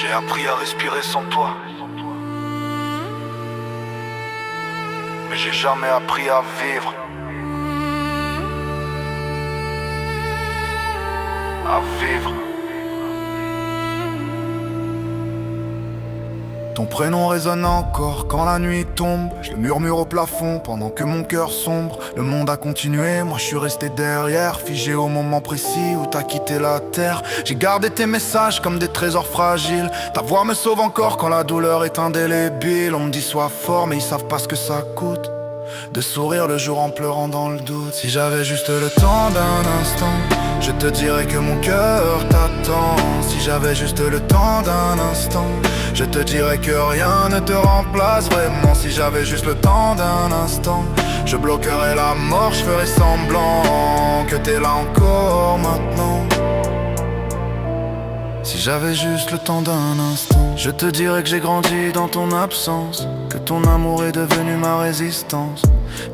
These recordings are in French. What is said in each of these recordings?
J'ai appris à respirer sans toi, mais j'ai jamais appris à vivre. À vivre. Ton prénom résonne encore quand la nuit tombe. Je le murmure au plafond pendant que mon cœur sombre. Le monde a continué, moi je suis resté derrière, figé au moment précis où t'as quitté la terre. J'ai gardé tes messages comme des trésors fragiles. Ta voix me sauve encore quand la douleur est indélébile. On me dit sois fort mais ils savent pas ce que ça coûte de sourire le jour en pleurant dans le doute. Si j'avais juste le temps d'un instant, je te dirais que mon cœur t'attend. Si j'avais juste le temps d'un instant, je te dirais que rien ne te remplace vraiment. Si j'avais juste le temps d'un instant, je bloquerais la mort, je ferais semblant que t'es là encore maintenant. Si j'avais juste le temps d'un instant, je te dirais que j'ai grandi dans ton absence, que ton amour est devenu ma résistance,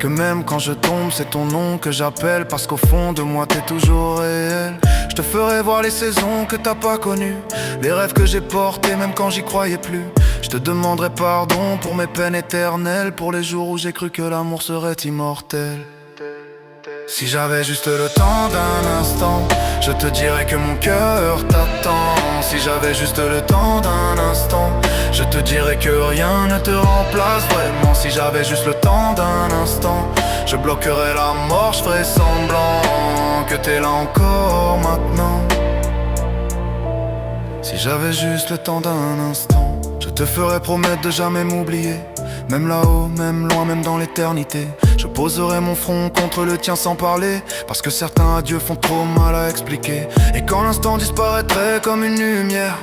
que même quand je tombe c'est ton nom que j'appelle, parce qu'au fond de moi t'es toujours réel. Je te ferai voir les saisons que t'as pas connues, les rêves que j'ai portés même quand j'y croyais plus. Je te demanderai pardon pour mes peines éternelles, pour les jours où j'ai cru que l'amour serait immortel. Si j'avais juste le temps d'un instant, je te dirais que mon cœur t'attend. Si j'avais juste le temps d'un instant, je te dirais que rien ne te remplace vraiment. Si j'avais juste le temps d'un instant, je bloquerais la mort, je ferais semblant que t'es là encore maintenant. Si j'avais juste le temps d'un instant, je te ferais promettre de jamais m'oublier, même là-haut, même loin, même dans l'éternité. Je poserai mon front contre le tien sans parler, parce que certains adieux font trop mal à expliquer. Et quand l'instant disparaîtrait comme une lumière,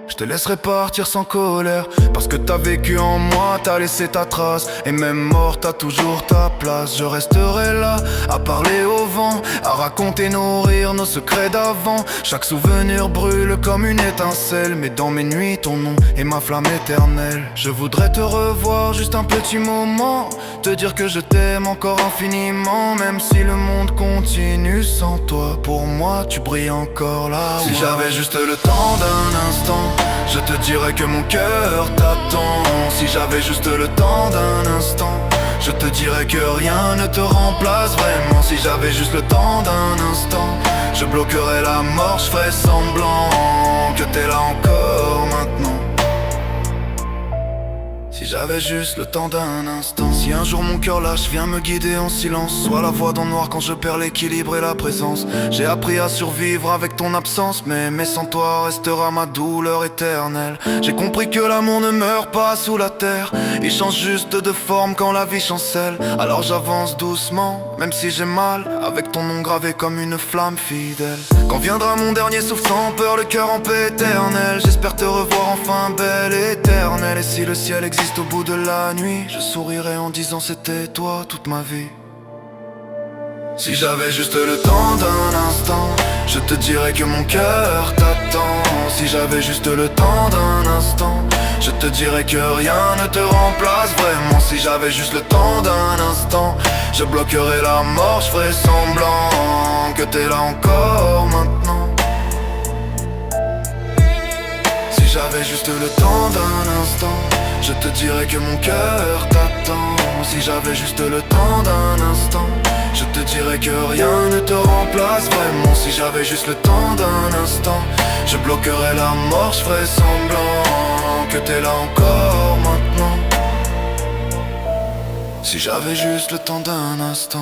je te laisserai partir sans colère, parce que t'as vécu en moi, t'as laissé ta trace. Et même mort, t'as toujours ta place. Je resterai là, à parler au vent, à raconter nos rires, nos secrets d'avant. Chaque souvenir brûle comme une étincelle, mais dans mes nuits, ton nom est ma flamme éternelle. Je voudrais te revoir juste un petit moment, te dire que je t'aime encore infiniment, même si le monde continue sans toi. Pour moi, tu brilles encore là. Si j'avais juste le temps d'un instant, je te dirais que mon cœur t'attend. Si j'avais juste le temps d'un instant, je te dirais que rien ne te remplace vraiment. Si j'avais juste le temps d'un instant, je bloquerais la mort, je ferais semblant que t'es là encore maintenant. Si j'avais juste le temps d'un instant, si un jour mon cœur lâche, viens me guider en silence. Sois la voix dans le noir quand je perds l'équilibre et la présence. J'ai appris à survivre avec ton absence, mais sans toi restera ma douleur éternelle. J'ai compris que l'amour ne meurt pas sous la terre, il change juste de forme quand la vie chancelle. Alors j'avance doucement, même si j'ai mal, avec ton nom gravé comme une flamme fidèle. Quand viendra mon dernier souffle sans peur, le cœur en paix éternelle, j'espère te revoir enfin belle et éternelle. Et si le ciel existe au bout de la nuit, je sourirai en disant c'était toi toute ma vie. Si j'avais juste le temps d'un instant, je te dirais que mon cœur t'attend. Si j'avais juste le temps d'un instant, je te dirais que rien ne te remplace vraiment. Si j'avais juste le temps d'un instant, je bloquerais la mort, je ferais semblant que t'es là encore maintenant. Si j'avais juste le temps d'un instant, je te dirais que mon cœur t'attend. Si j'avais juste le temps d'un instant, je te dirais que rien ne te remplace vraiment. Si j'avais juste le temps d'un instant, je bloquerais la mort, je ferais semblant que t'es là encore maintenant. Si j'avais juste le temps d'un instant.